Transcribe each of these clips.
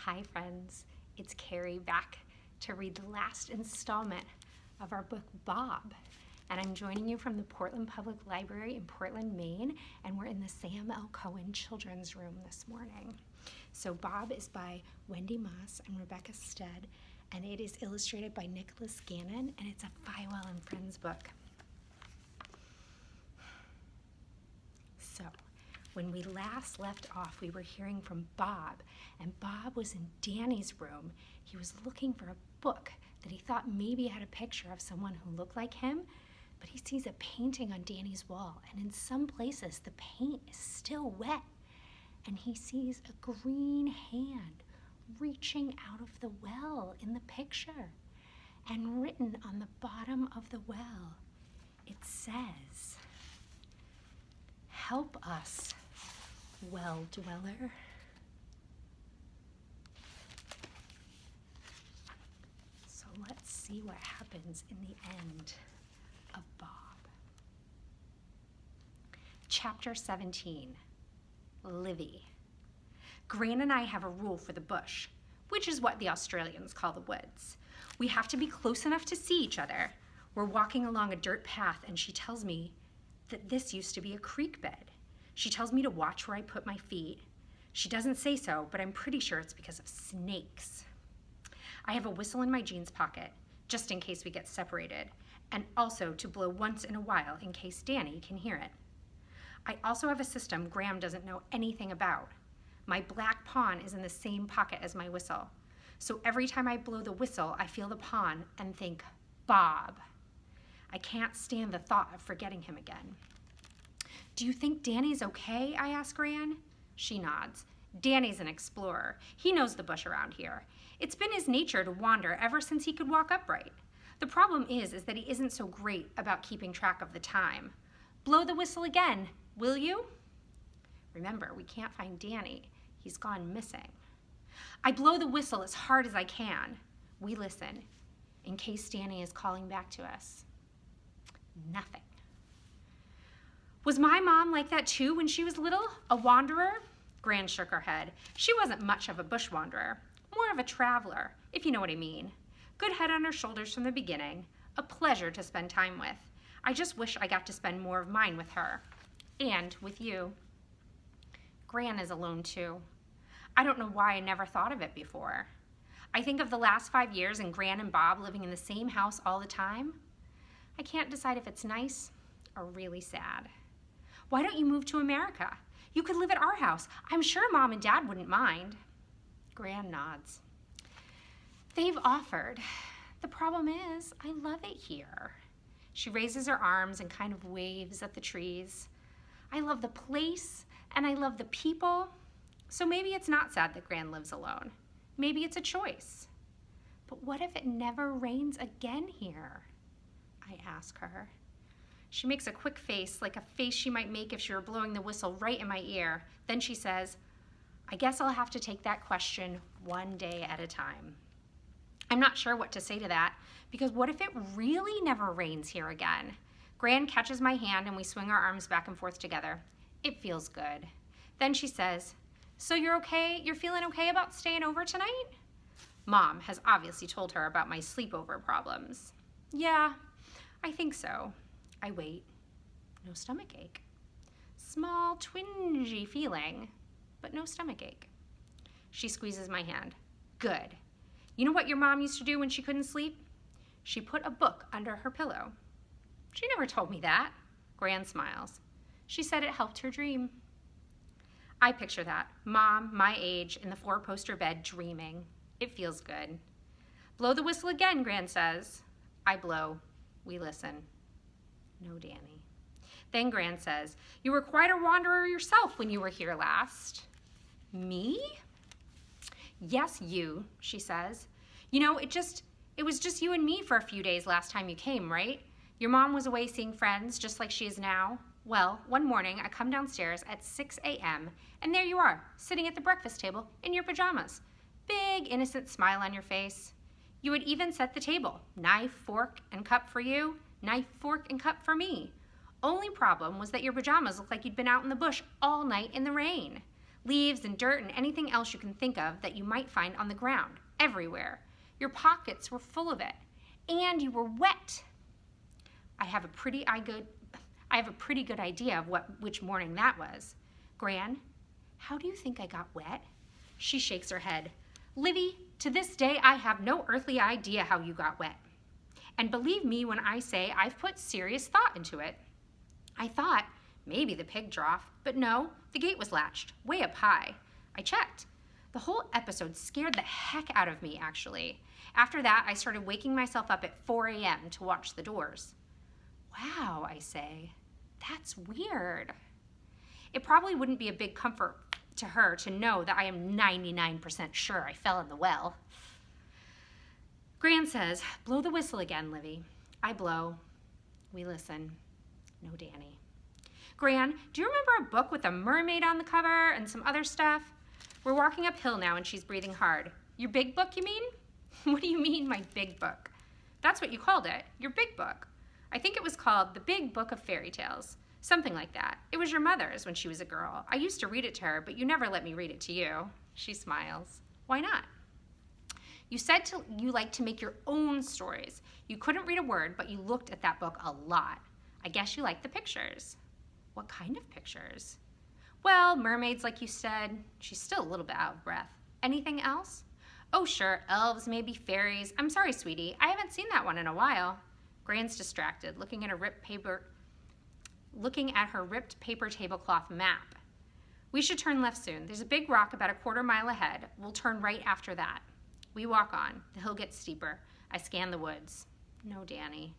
Hi friends, it's Carrie back to read the last installment of our book Bob. And I'm joining you from the Portland Public Library in Portland, Maine, and we're in the Sam L. Cohen Children's Room this morning. So Bob is by Wendy and Rebecca Stead, and it is illustrated by Nicholas Gannon, and it's a Fywell and Friends book. So, when we last left off, we were hearing from Bob, and Bob was in Danny's room. He was looking for a book that he thought maybe had a picture of someone who looked like him, but he sees a painting on Danny's wall, and in some places the paint is still wet, and he sees a green hand reaching out of the well in the picture, and written on the bottom of the well, it says, "Help us, well dweller." So let's see what happens in the end of Bob. Chapter 17, Livy. Gran and I have a rule for the bush, which is what the Australians call the woods. We have to be close enough to see each other. We're walking along a dirt path and she tells me that this used to be a creek bed. She tells me to watch where I put my feet. She doesn't say so, but I'm pretty sure it's because of snakes. I have a whistle in my jeans pocket, just in case we get separated, and also to blow once in a while in case Danny can hear it. I also have a system Graham doesn't know anything about. My black pawn is in the same pocket as my whistle. So every time I blow the whistle, I feel the pawn and think, Bob. I can't stand the thought of forgetting him again. "Do you think Danny's okay?" I ask Gran. She nods. "Danny's an explorer. He knows the bush around here. It's been his nature to wander ever since he could walk upright. The problem is that he isn't so great about keeping track of the time. Blow the whistle again, will you?" Remember, we can't find Danny. He's gone missing. I blow the whistle as hard as I can. We listen, in case Danny is calling back to us. Nothing. "Was my mom like that too when she was little? A wanderer?" Gran shook her head. "She wasn't much of a bush wanderer, more of a traveler, if you know what I mean. Good head on her shoulders from the beginning, a pleasure to spend time with. I just wish I got to spend more of mine with her, and with you." Gran is alone too. I don't know why I never thought of it before. I think of the last 5 years and Gran and Bob living in the same house all the time. I can't decide if it's nice or really sad. "Why don't you move to America? You could live at our house. I'm sure Mom and Dad wouldn't mind." Gran nods. "They've offered. The problem is, I love it here." She raises her arms and kind of waves at the trees. "I love the place and I love the people. So maybe it's not sad that Gran lives alone. Maybe it's a choice. But what if it never rains again here?" I ask her. She makes a quick face, like a face she might make if she were blowing the whistle right in my ear. Then she says, "I guess I'll have to take that question one day at a time." I'm not sure what to say to that, because what if it really never rains here again? Gran catches my hand and we swing our arms back and forth together. It feels good. Then she says, "So you're okay? You're feeling okay about staying over tonight?" Mom has obviously told her about my sleepover problems. "Yeah, I think so." I wait. No stomach ache. Small, twingy feeling, but no stomach ache. She squeezes my hand. "Good. You know what your mom used to do when she couldn't sleep? She put a book under her pillow." "She never told me that." Gran smiles. "She said it helped her dream." I picture that. Mom, my age, in the 4-poster bed, dreaming. It feels good. "Blow the whistle again," Gran says. I blow. We listen. No Danny. Then Gran says, "You were quite a wanderer yourself when you were here last." "Me?" "Yes, you," she says. "You know, it was just you and me for a few days last time you came, right? Your mom was away seeing friends, just like she is now. Well, one morning I come downstairs at 6 a.m. and there you are, sitting at the breakfast table in your pajamas. Big, innocent smile on your face. You had even set the table. Knife, fork, and cup for you. Knife, fork, and cup for me. Only problem was that your pajamas looked like you'd been out in the bush all night in the rain. Leaves and dirt and anything else you can think of that you might find on the ground, everywhere. Your pockets were full of it, and you were wet. I have a pretty good idea of which morning that was. Gran, how do you think I got wet? She shakes her head. Livy, to this day, I have no earthly idea how you got wet. And believe me when I say I've put serious thought into it. I thought maybe the pig trough, but no, the gate was latched, way up high. I checked. The whole episode scared the heck out of me, actually. After that, I started waking myself up at 4 a.m. to watch the doors. Wow, I say, that's weird. It probably wouldn't be a big comfort to her to know that I am 99% sure I fell in the well. Gran says, blow the whistle again, Livy. I blow. We listen. No Danny. Gran, do you remember a book with a mermaid on the cover and some other stuff? We're walking uphill now and she's breathing hard. Your big book, you mean? What do you mean, my big book? That's what you called it, your big book. I think it was called The Big Book of Fairy Tales. Something like that. It was your mother's when she was a girl. I used to read it to her, but you never let me read it to you. She smiles. Why not? You said you like to make your own stories. You couldn't read a word, but you looked at that book a lot. I guess you liked the pictures. What kind of pictures? Well, mermaids, like you said. She's still a little bit out of breath. Anything else? Oh, sure, elves, maybe fairies. I'm sorry, sweetie. I haven't seen that one in a while. Gran's distracted, looking at her ripped paper tablecloth map. We should turn left soon. There's a big rock about a quarter mile ahead. We'll turn right after that. We walk on. The hill gets steeper. I scan the woods. No Danny.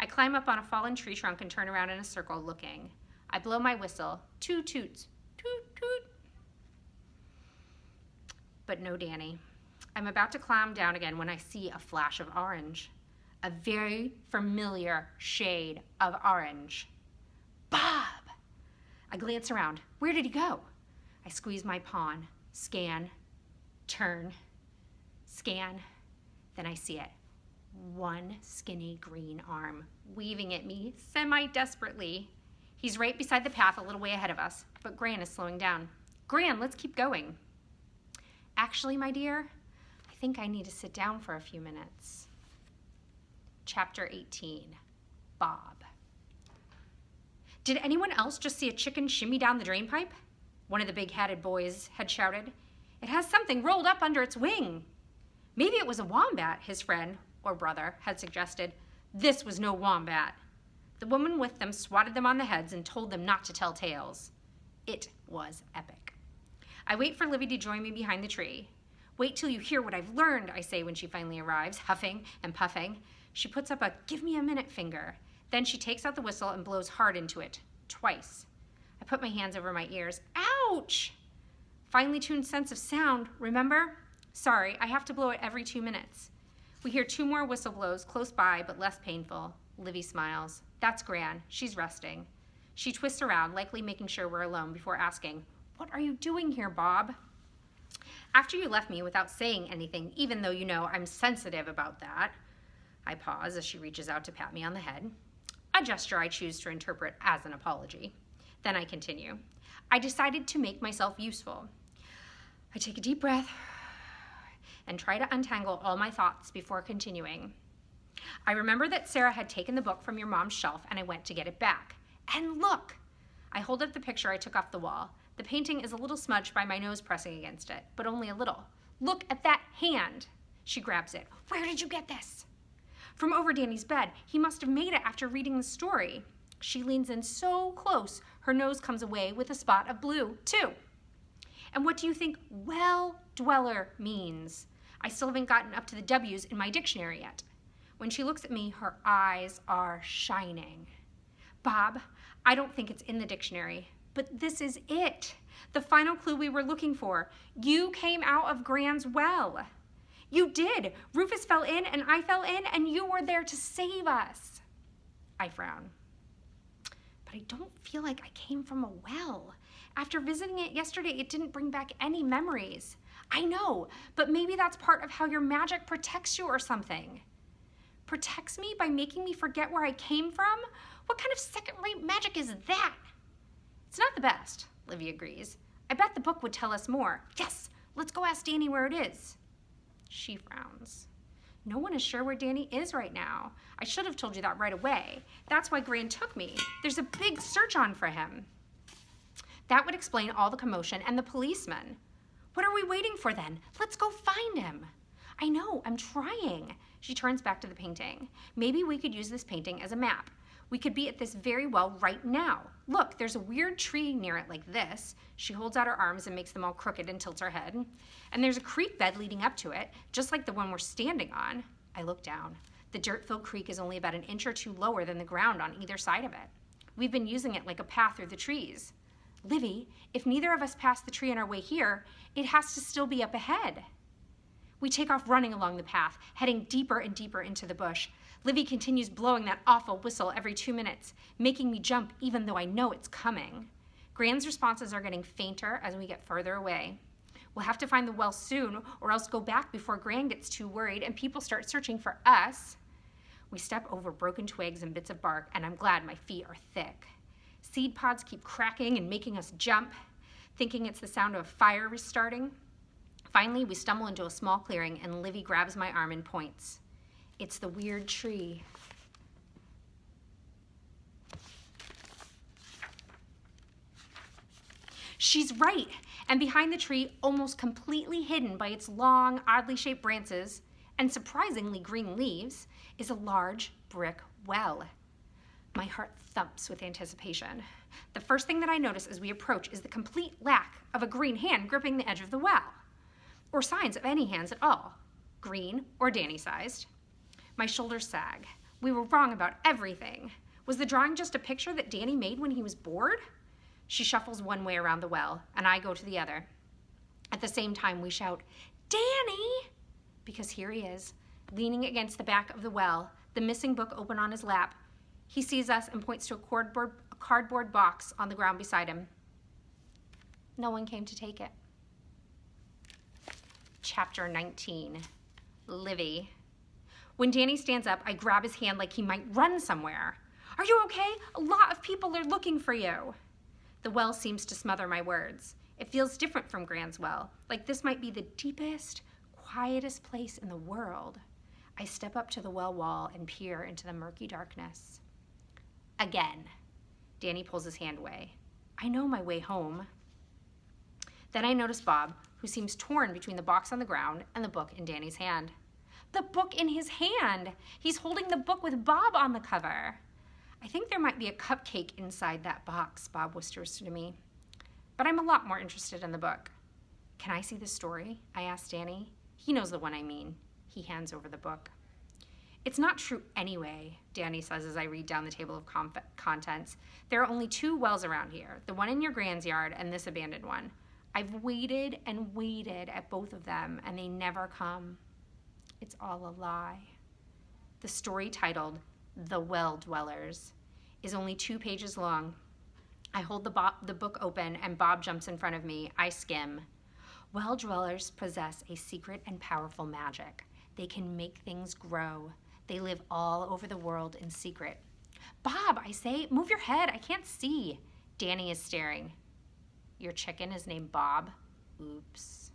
I climb up on a fallen tree trunk and turn around in a circle looking. I blow my whistle. Toot toots. Toot toot. But no Danny. I'm about to climb down again when I see a flash of orange. A very familiar shade of orange. Bob! I glance around. Where did he go? I squeeze my palm. Scan. Turn. Scan. Then I see it. One skinny green arm waving at me semi-desperately. He's right beside the path a little way ahead of us, but Gran is slowing down. Gran, let's keep going. Actually, my dear, I think I need to sit down for a few minutes. Chapter 18, Bob. Did anyone else just see a chicken shimmy down the drain pipe? One of the big-hatted boys had shouted. It has something rolled up under its wing. Maybe it was a wombat, his friend, or brother, had suggested. This was no wombat. The woman with them swatted them on the heads and told them not to tell tales. It was epic. I wait for Livy to join me behind the tree. Wait till you hear what I've learned, I say when she finally arrives, huffing and puffing. She puts up a give me a minute finger. Then she takes out the whistle and blows hard into it, twice. I put my hands over my ears. Ouch! Finely tuned sense of sound, remember? Sorry, I have to blow it every 2 minutes. We hear 2 more whistle blows, close by, but less painful. Livy smiles. That's Gran. She's resting. She twists around, likely making sure we're alone, before asking, What are you doing here, Bob? After you left me without saying anything, even though you know I'm sensitive about that, I pause as she reaches out to pat me on the head, a gesture I choose to interpret as an apology. Then I continue. I decided to make myself useful. I take a deep breath and try to untangle all my thoughts before continuing. I remember that Sarah had taken the book from your mom's shelf and I went to get it back. And look! I hold up the picture I took off the wall. The painting is a little smudged by my nose pressing against it, but only a little. Look at that hand! She grabs it. Where did you get this? From over Danny's bed. He must have made it after reading the story. She leans in so close, her nose comes away with a spot of blue, too. And what do you think well-dweller means? I still haven't gotten up to the W's in my dictionary yet. When she looks at me, her eyes are shining. Bob, I don't think it's in the dictionary, but this is it. The final clue we were looking for. You came out of Gran's well. You did. Rufus fell in and I fell in and you were there to save us. I frown. But I don't feel like I came from a well. After visiting it yesterday, it didn't bring back any memories. I know, but maybe that's part of how your magic protects you or something. Protects me by making me forget where I came from? What kind of second-rate magic is that? It's not the best, Livy agrees. I bet the book would tell us more. Yes, let's go ask Danny where it is. She frowns. No one is sure where Danny is right now. I should have told you that right away. That's why Gran took me. There's a big search on for him. That would explain all the commotion and the policeman. What are we waiting for then? Let's go find him. I know, I'm trying. She turns back to the painting. Maybe we could use this painting as a map. We could be at this very well right now. Look, there's a weird tree near it like this. She holds out her arms and makes them all crooked and tilts her head. And there's a creek bed leading up to it, just like the one we're standing on. I look down. The dirt-filled creek is only about an inch or two lower than the ground on either side of it. We've been using it like a path through the trees. Livy, if neither of us pass the tree on our way here, it has to still be up ahead. We take off running along the path, heading deeper and deeper into the bush. Livy continues blowing that awful whistle every 2 minutes, making me jump even though I know it's coming. Gran's responses are getting fainter as we get further away. We'll have to find the well soon, or else go back before Gran gets too worried and people start searching for us. We step over broken twigs and bits of bark, and I'm glad my feet are thick. Seed pods keep cracking and making us jump, thinking it's the sound of a fire restarting. Finally, we stumble into a small clearing, and Livy grabs my arm and points. It's the weird tree. She's right, and behind the tree, almost completely hidden by its long, oddly shaped branches and surprisingly green leaves, is a large brick well. My heart thumps with anticipation. The first thing that I notice as we approach is the complete lack of a green hand gripping the edge of the well, or signs of any hands at all, green or Danny-sized. My shoulders sag. We were wrong about everything. Was the drawing just a picture that Danny made when he was bored? She shuffles one way around the well, and I go to the other. At the same time, we shout, "Danny!" Because here he is, leaning against the back of the well, the missing book open on his lap. He sees us and points to a cardboard box on the ground beside him. No one came to take it. Chapter 19, Livy. When Danny stands up, I grab his hand like he might run somewhere. "Are you okay? A lot of people are looking for you." The well seems to smother my words. It feels different from Gran's well, like this might be the deepest, quietest place in the world. I step up to the well wall and peer into the murky darkness. Again, Danny pulls his hand away. I know my way home. Then I notice Bob, who seems torn between the box on the ground and the book in Danny's hand. The book in his hand! He's holding the book with Bob on the cover. "I think there might be a cupcake inside that box," Bob whispers to me. But I'm a lot more interested in the book. "Can I see the story?" I ask Danny. He knows the one I mean. He hands over the book. "It's not true anyway," Danny says as I read down the table of contents. "There are only 2 wells around here, the one in your Gran's yard and this abandoned one. I've waited and waited at both of them, and they never come. It's all a lie." The story, titled The Well Dwellers, is only 2 pages long. I hold the book open, and Bob jumps in front of me. I skim. Well dwellers possess a secret and powerful magic. They can make things grow. They live all over the world in secret. "Bob," I say, "move your head. I can't see." Danny is staring. "Your chicken is named Bob?" Oops.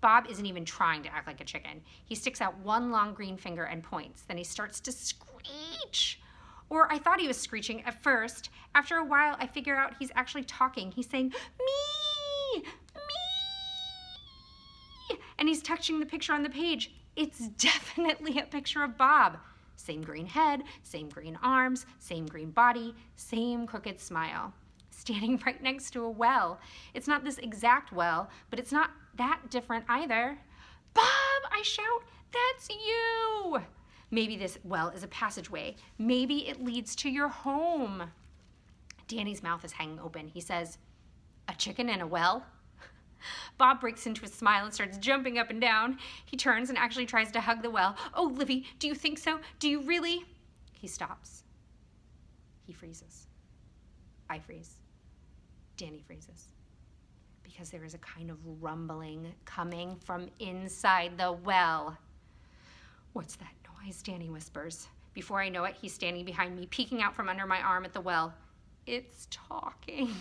Bob isn't even trying to act like a chicken. He sticks out one long green finger and points. Then he starts to screech. Or I thought he was screeching at first. After a while, I figure out he's actually talking. He's saying, "Me! Me!" And he's touching the picture on the page. It's definitely a picture of Bob. Same green head, same green arms, same green body, same crooked smile. Standing right next to a well. It's not this exact well, but it's not that different either. "Bob!" I shout, "that's you!" Maybe this well is a passageway. Maybe it leads to your home. Danny's mouth is hanging open. He says, "A chicken in a well?" Bob breaks into a smile and starts jumping up and down. He turns and actually tries to hug the well. "Oh, Livy, do you think so? Do you really?" He stops. He freezes. I freeze. Danny freezes. Because there is a kind of rumbling coming from inside the well. "What's that noise?" Danny whispers. Before I know it, he's standing behind me, peeking out from under my arm at the well. "It's talking,"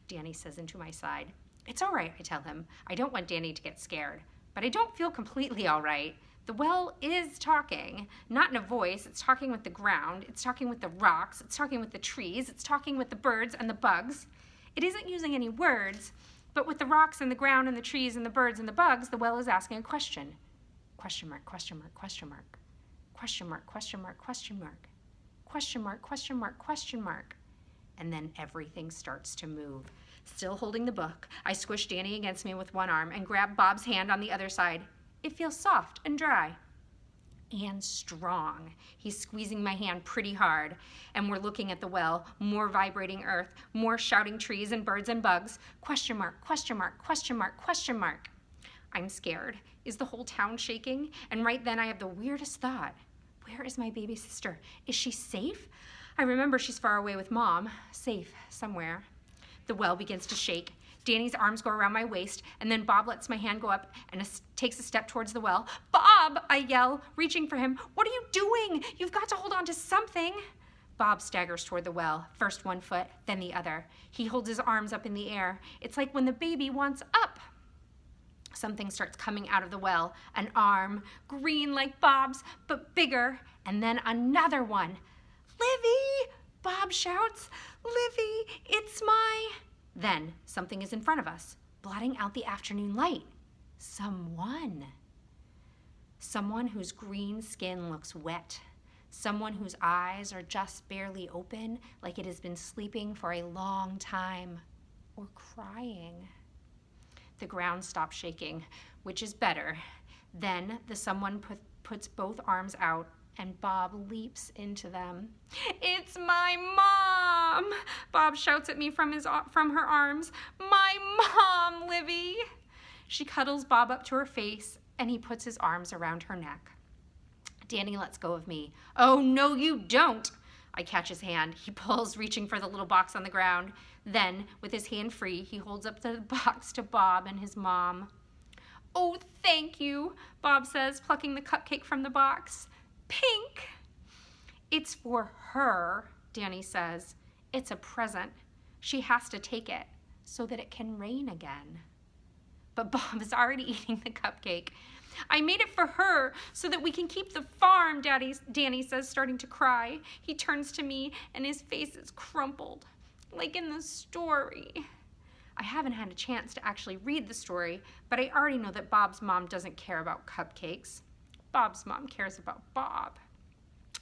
Danny says into my side. It's all right, I tell him. I don't want Danny to get scared, but I don't feel completely all right. The well is talking, not in a voice. It's talking with the ground. It's talking with the rocks. It's talking with the trees. It's talking with the birds and the bugs. It isn't using any words, but with the rocks and the ground and the trees and the birds and the bugs, the well is asking a question. Question mark, question mark, question mark. Question mark, question mark, question mark. Question mark, question mark, question mark. And then everything starts to move. Still holding the book, I squish Danny against me with one arm and grab Bob's hand on the other side. It feels soft and dry and strong. He's squeezing my hand pretty hard, and we're looking at the well, more vibrating earth, more shouting trees and birds and bugs. Question mark, question mark, question mark, question mark. I'm scared. Is the whole town shaking? And right then I have the weirdest thought. Where is my baby sister? Is she safe? I remember she's far away with Mom, safe somewhere. The well begins to shake. Danny's arms go around my waist, and then Bob lets my hand go up and takes a step towards the well. Bob, I yell, reaching for him. What are you doing? You've got to hold on to something. Bob staggers toward the well, first one foot, then the other. He holds his arms up in the air. It's like when the baby wants up. Something starts coming out of the well, an arm, green like Bob's, but bigger, and then another one. Livy, Bob shouts. Livy, it's my... Then something is in front of us, blotting out the afternoon light. Someone whose green skin looks wet. Someone whose eyes are just barely open, like it has been sleeping for a long time, or crying. The ground stops shaking, which is better. Then the someone puts both arms out, and Bob leaps into them. It's my mom! Bob shouts at me from her arms. My mom, Livy! She cuddles Bob up to her face, and he puts his arms around her neck. Danny lets go of me. Oh, no, you don't! I catch his hand. He pulls, reaching for the little box on the ground. Then, with his hand free, he holds up the box to Bob and his mom. Oh, thank you, Bob says, plucking the cupcake from the box. Pink. It's for her, Danny says. It's a present. She has to take it so that it can rain again. But Bob is already eating the cupcake. I made it for her so that we can keep the farm, Danny says, starting to cry. He turns to me and his face is crumpled, like in the story. I haven't had a chance to actually read the story, but I already know that Bob's mom doesn't care about cupcakes. Bob's mom cares about Bob.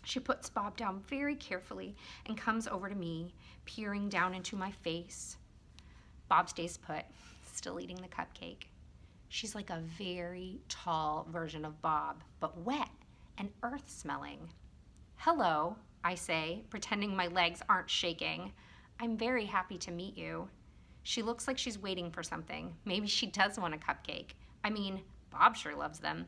She puts Bob down very carefully and comes over to me, peering down into my face. Bob stays put, still eating the cupcake. She's like a very tall version of Bob, but wet and earth-smelling. Hello, I say, pretending my legs aren't shaking. I'm very happy to meet you. She looks like she's waiting for something. Maybe she does want a cupcake. I mean, Bob sure loves them.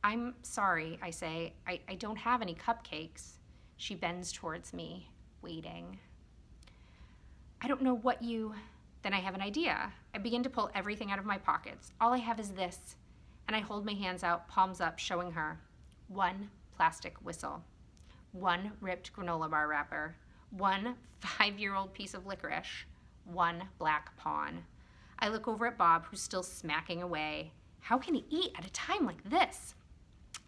I'm sorry, I say. I don't have any cupcakes. She bends towards me, waiting. I don't know what you... Then I have an idea. I begin to pull everything out of my pockets. All I have is this. And I hold my hands out, palms up, showing her. 1 plastic whistle. 1 ripped granola bar wrapper. 1 5-year-old piece of licorice. 1 black pawn. I look over at Bob, who's still smacking away. How can he eat at a time like this?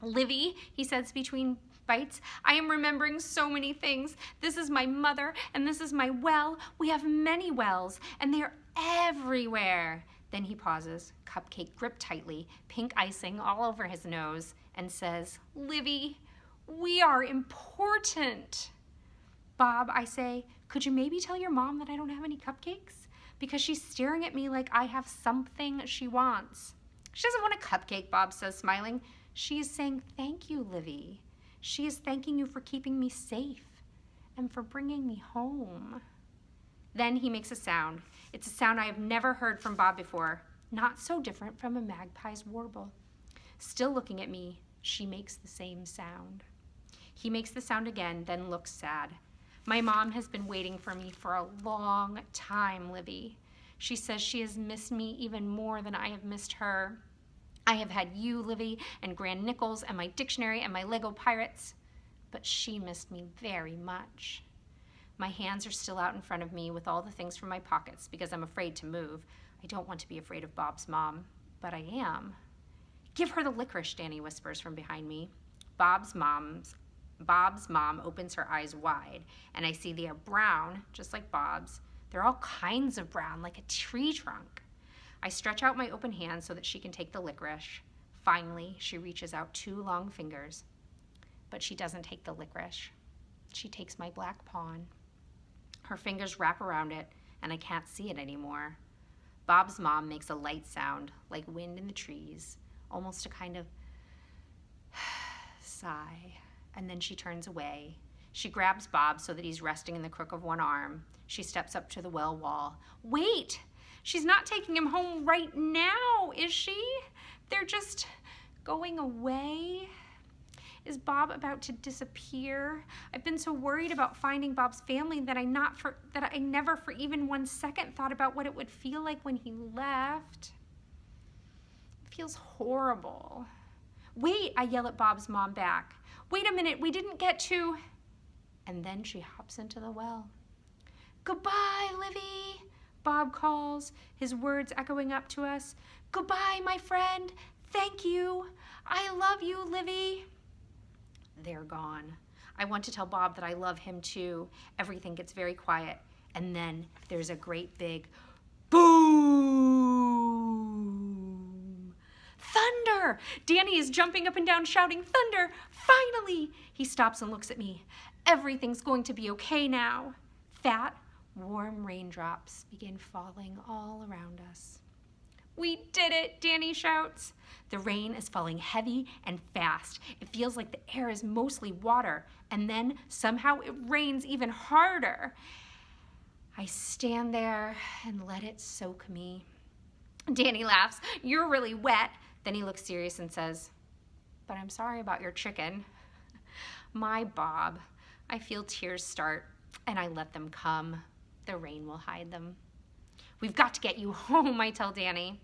Livy, he says between bites, I am remembering so many things. This is my mother, and this is my well. We have many wells, and they're everywhere. Then he pauses, cupcake gripped tightly, pink icing all over his nose, and says, Livy, we are important. Bob, I say, could you maybe tell your mom that I don't have any cupcakes? Because she's staring at me like I have something she wants. She doesn't want a cupcake, Bob says, smiling. She is saying, thank you, Livy. She is thanking you for keeping me safe and for bringing me home. Then he makes a sound. It's a sound I have never heard from Bob before, not so different from a magpie's warble. Still looking at me, she makes the same sound. He makes the sound again, then looks sad. My mom has been waiting for me for a long time, Livy. She says she has missed me even more than I have missed her. I have had you, Livy, and Grand Nichols, and my dictionary, and my Lego pirates. But she missed me very much. My hands are still out in front of me with all the things from my pockets because I'm afraid to move. I don't want to be afraid of Bob's mom, but I am. Give her the licorice, Danny whispers from behind me. Bob's mom opens her eyes wide, and I see they are brown, just like Bob's. They're all kinds of brown, like a tree trunk. I stretch out my open hand so that she can take the licorice. Finally, she reaches out 2 long fingers, but she doesn't take the licorice. She takes my black pawn. Her fingers wrap around it, and I can't see it anymore. Bob's mom makes a light sound, like wind in the trees, almost a kind of sigh, and then she turns away. She grabs Bob so that he's resting in the crook of one arm. She steps up to the well wall. Wait! She's not taking him home right now, is she? They're just going away? Is Bob about to disappear? I've been so worried about finding Bob's family that I never for even 1 second thought about what it would feel like when he left. It feels horrible. Wait, I yell at Bob's mom back. Wait a minute, we didn't get to... And then she hops into the well. Goodbye, Livy, Bob calls, his words echoing up to us. Goodbye, my friend. Thank you. I love you, Livy. They're gone. I want to tell Bob that I love him too. Everything gets very quiet. And then there's a great big boom. Thunder! Danny is jumping up and down shouting, thunder! Finally! He stops and looks at me. Everything's going to be okay now. Fat, warm raindrops begin falling all around us. We did it, Danny shouts. The rain is falling heavy and fast. It feels like the air is mostly water, and then somehow it rains even harder. I stand there and let it soak me. Danny laughs. You're really wet. Then he looks serious and says, but I'm sorry about your chicken. My Bob. I feel tears start, and I let them come. The rain will hide them. We've got to get you home, I tell Danny.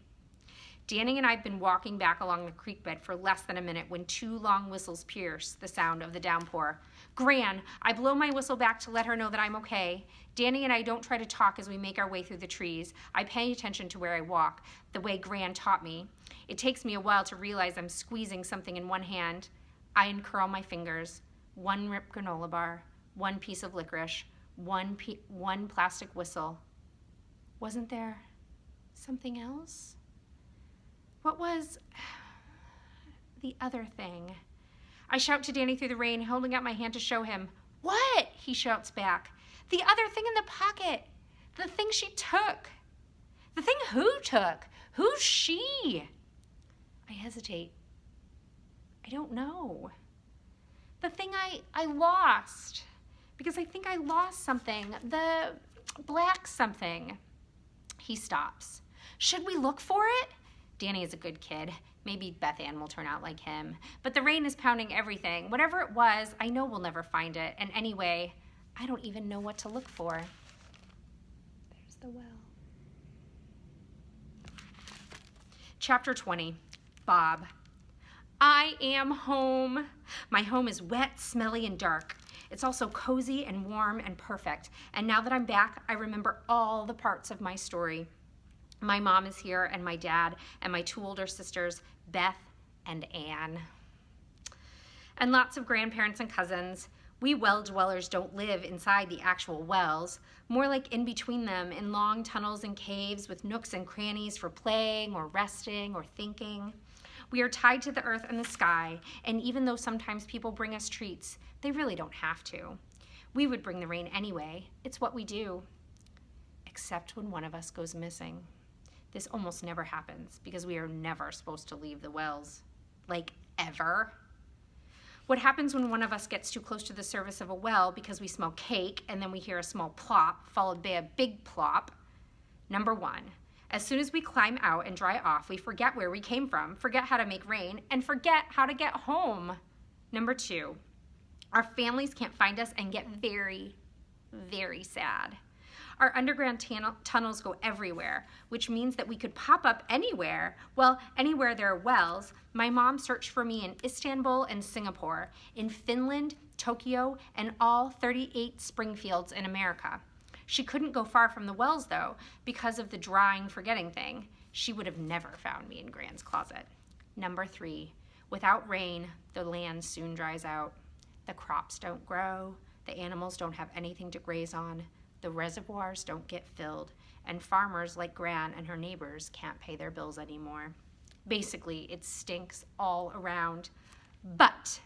Danny and I have been walking back along the creek bed for less than a minute when 2 long whistles pierce the sound of the downpour. Gran, I blow my whistle back to let her know that I'm okay. Danny and I don't try to talk as we make our way through the trees. I pay attention to where I walk, the way Gran taught me. It takes me a while to realize I'm squeezing something in one hand. I uncurl my fingers. 1 ripped granola bar, 1 piece of licorice, 1 plastic whistle. Wasn't there something else? What was the other thing? I shout to Danny through the rain, holding out my hand to show him. What? He shouts back. The other thing in the pocket. The thing she took. The thing who took? Who's she? I hesitate. I don't know. The thing I lost. Because I think I lost something. The black something. He stops. Should we look for it? Danny is a good kid. Maybe Beth Ann will turn out like him. But the rain is pounding everything. Whatever it was, I know we'll never find it. And anyway, I don't even know what to look for. There's the well. Chapter 20, Bob. I am home. My home is wet, smelly, and dark. It's also cozy and warm and perfect. And now that I'm back, I remember all the parts of my story. My mom is here, and my dad, and my 2 older sisters, Beth and Anne. And lots of grandparents and cousins. We well dwellers don't live inside the actual wells, more like in between them in long tunnels and caves with nooks and crannies for playing or resting or thinking. We are tied to the earth and the sky, and even though sometimes people bring us treats, they really don't have to. We would bring the rain anyway. It's what we do. Except when one of us goes missing. This almost never happens because we are never supposed to leave the wells. Like, ever. What happens when one of us gets too close to the surface of a well because we smell cake and then we hear a small plop followed by a big plop? Number 1, as soon as we climb out and dry off, we forget where we came from, forget how to make rain, and forget how to get home. Number 2, our families can't find us and get very, very sad. Our underground tunnels go everywhere, which means that we could pop up anywhere. Well, anywhere there are wells. My mom searched for me in Istanbul and Singapore, in Finland, Tokyo, and all 38 Springfields in America. She couldn't go far from the wells, though, because of the drying forgetting thing. She would have never found me in Gran's closet. Number 3, without rain, the land soon dries out. The crops don't grow, the animals don't have anything to graze on, the reservoirs don't get filled, and farmers like Gran and her neighbors can't pay their bills anymore. Basically, it stinks all around. But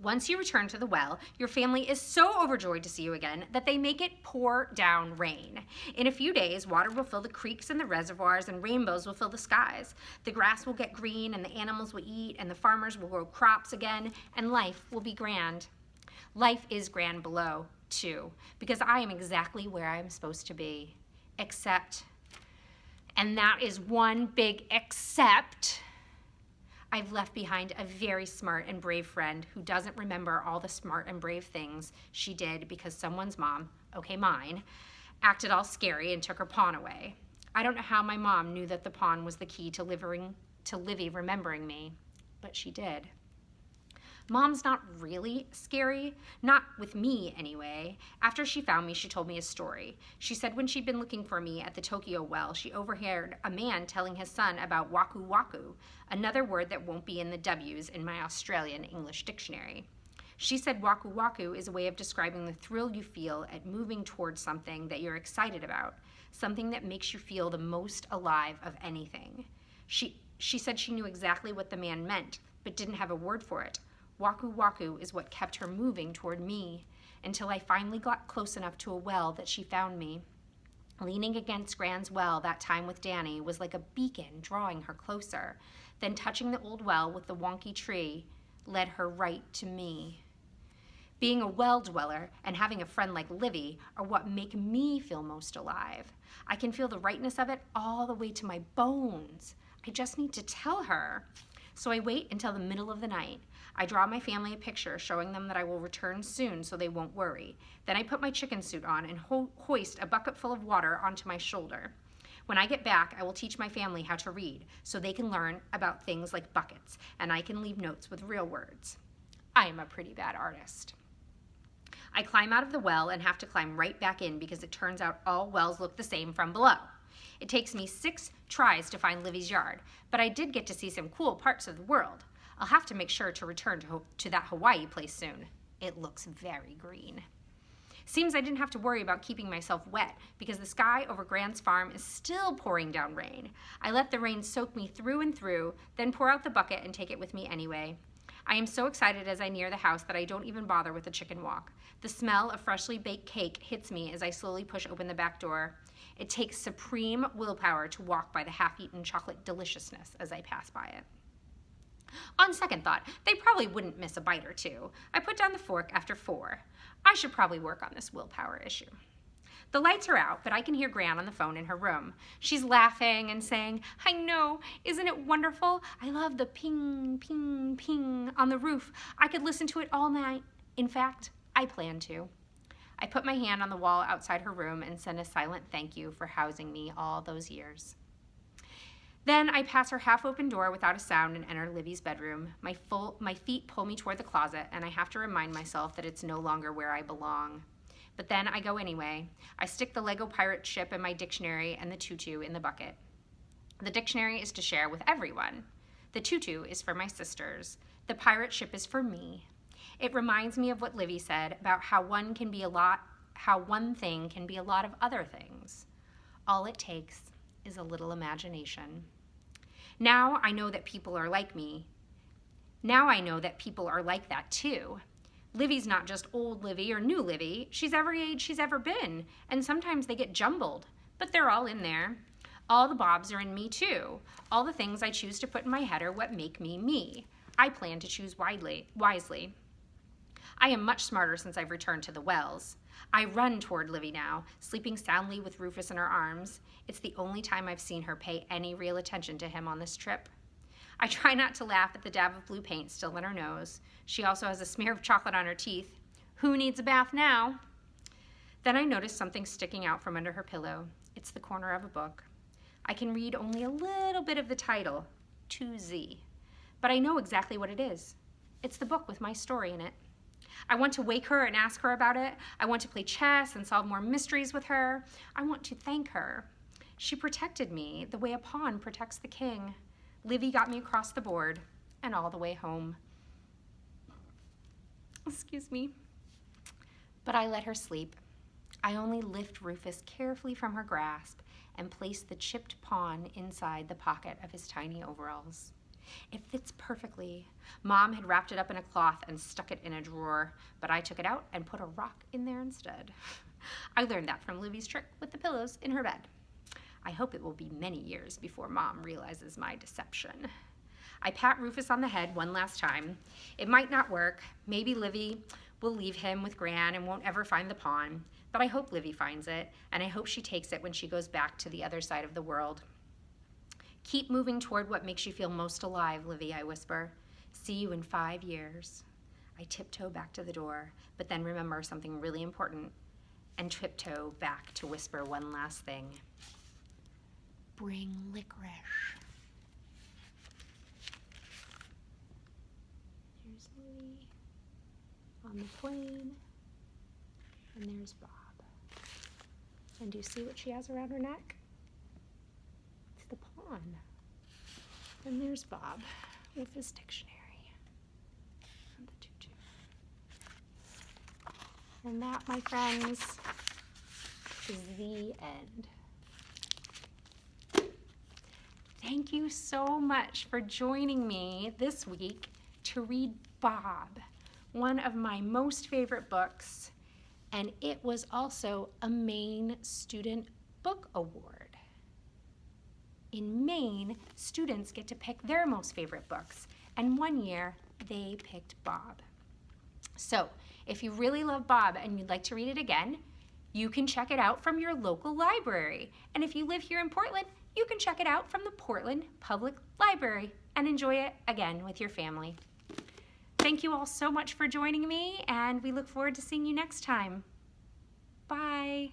once you return to the well, your family is so overjoyed to see you again that they make it pour down rain. In a few days, water will fill the creeks and the reservoirs, and rainbows will fill the skies. The grass will get green, and the animals will eat, and the farmers will grow crops again, and life will be grand. Life is grand below, too, because I am exactly where I am supposed to be. Except, and that is one big except, I've left behind a very smart and brave friend who doesn't remember all the smart and brave things she did because someone's mom, okay, mine, acted all scary and took her pawn away. I don't know how my mom knew that the pawn was the key to Livy remembering me, but she did. Mom's not really scary, not with me anyway. After she found me, she told me a story. She said when she'd been looking for me at the Tokyo well, she overheard a man telling his son about waku waku, another word that won't be in the W's in my Australian English dictionary. She said waku waku is a way of describing the thrill you feel at moving towards something that you're excited about, something that makes you feel the most alive of anything. She said she knew exactly what the man meant, but didn't have a word for it. Waku waku is what kept her moving toward me until I finally got close enough to a well that she found me. Leaning against Gran's well that time with Danny was like a beacon drawing her closer. Then touching the old well with the wonky tree led her right to me. Being a well dweller and having a friend like Livy are what make me feel most alive. I can feel the rightness of it all the way to my bones. I just need to tell her. So I wait until the middle of the night. I draw my family a picture showing them that I will return soon so they won't worry. Then I put my chicken suit on and hoist a bucket full of water onto my shoulder. When I get back, I will teach my family how to read so they can learn about things like buckets, and I can leave notes with real words. I am a pretty bad artist. I climb out of the well and have to climb right back in because it turns out all wells look the same from below. It takes me 6 tries to find Livy's yard, but I did get to see some cool parts of the world. I'll have to make sure to return to that Hawaii place soon. It looks very green. Seems I didn't have to worry about keeping myself wet because the sky over Gran's farm is still pouring down rain. I let the rain soak me through and through, then pour out the bucket and take it with me anyway. I am so excited as I near the house that I don't even bother with the chicken walk. The smell of freshly baked cake hits me as I slowly push open the back door. It takes supreme willpower to walk by the half-eaten chocolate deliciousness as I pass by it. On second thought, they probably wouldn't miss a bite or two. I put down the fork after 4. I should probably work on this willpower issue. The lights are out, but I can hear Gran on the phone in her room. She's laughing and saying, "I know, isn't it wonderful? I love the ping, ping, ping on the roof. I could listen to it all night. In fact, I plan to." I put my hand on the wall outside her room and send a silent thank you for housing me all those years. Then I pass her half-open door without a sound and enter Livy's bedroom. My feet pull me toward the closet, and I have to remind myself that it's no longer where I belong. But then I go anyway. I stick the Lego pirate ship in my dictionary and the tutu in the bucket. The dictionary is to share with everyone. The tutu is for my sisters. The pirate ship is for me. It reminds me of what Livy said about how one thing can be a lot of other things. All it takes is a little imagination. Now I know that people are like me. Now I know that people are like that too. Livy's not just old Livy or new Livy. She's every age she's ever been, and sometimes they get jumbled, but they're all in there. All the bobs are in me too. All the things I choose to put in my head are what make me me. I plan to choose wisely. I am much smarter since I've returned to the wells. I run toward Livy now, sleeping soundly with Rufus in her arms. It's the only time I've seen her pay any real attention to him on this trip. I try not to laugh at the dab of blue paint still in her nose. She also has a smear of chocolate on her teeth. Who needs a bath now? Then I notice something sticking out from under her pillow. It's the corner of a book. I can read only a little bit of the title, 2Z, but I know exactly what it is. It's the book with my story in it. I want to wake her and ask her about it. I want to play chess and solve more mysteries with her. I want to thank her. She protected me the way a pawn protects the king. Livy got me across the board and all the way home. Excuse me. But I let her sleep. I only lift Rufus carefully from her grasp and place the chipped pawn inside the pocket of his tiny overalls. It fits perfectly. Mom had wrapped it up in a cloth and stuck it in a drawer, but I took it out and put a rock in there instead. I learned that from Livy's trick with the pillows in her bed. I hope it will be many years before Mom realizes my deception. I pat Rufus on the head one last time. It might not work. Maybe Livy will leave him with Gran and won't ever find the pawn, but I hope Livy finds it, and I hope she takes it when she goes back to the other side of the world. Keep moving toward what makes you feel most alive, Livy, I whisper. See you in 5 years. I tiptoe back to the door, but then remember something really important and tiptoe back to whisper one last thing. Bring licorice. There's Livy on the plane, and there's Bob. And do you see what she has around her neck? It's the pawn. And there's Bob with his dictionary and the tutu. And that, my friends, is the end. Thank you so much for joining me this week to read Bob, one of my most favorite books, and it was also a Maine Student Book Award. In Maine, students get to pick their most favorite books, and one year they picked Bob. So if you really love Bob and you'd like to read it again, you can check it out from your local library. And if you live here in Portland, you can check it out from the Portland Public Library and enjoy it again with your family. Thank you all so much for joining me, and we look forward to seeing you next time. Bye.